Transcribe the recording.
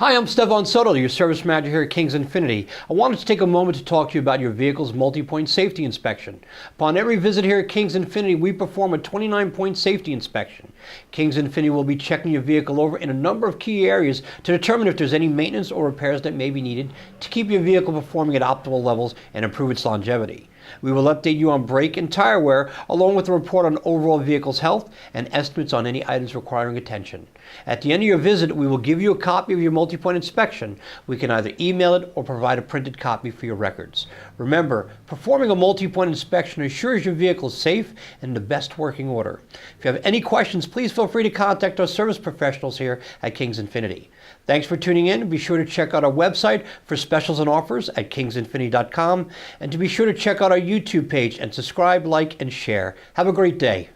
Hi, I'm Stephan Soto, your service manager here at Kings Infiniti. I wanted to take a moment to talk to you about your vehicle's multi-point safety inspection. Upon every visit here at Kings Infiniti, we perform a 29-point safety inspection. Kings Infiniti will be checking your vehicle over in a number of key areas to determine if there's any maintenance or repairs that may be needed to keep your vehicle performing at optimal levels and improve its longevity. We will update you on brake and tire wear, along with a report on overall vehicle's health and estimates on any items requiring attention. At the end of your visit, we will give you a copy of your multi-point inspection. We can either email it or provide a printed copy for your records. Remember, performing a multi-point inspection assures your vehicle is safe and in the best working order. If you have any questions, please feel free to contact our service professionals here at Kings Infiniti. Thanks for tuning in. Be sure to check out our website for specials and offers at kingsinfiniti.com, and to be sure to check out our YouTube page and subscribe, like, and share. Have a great day.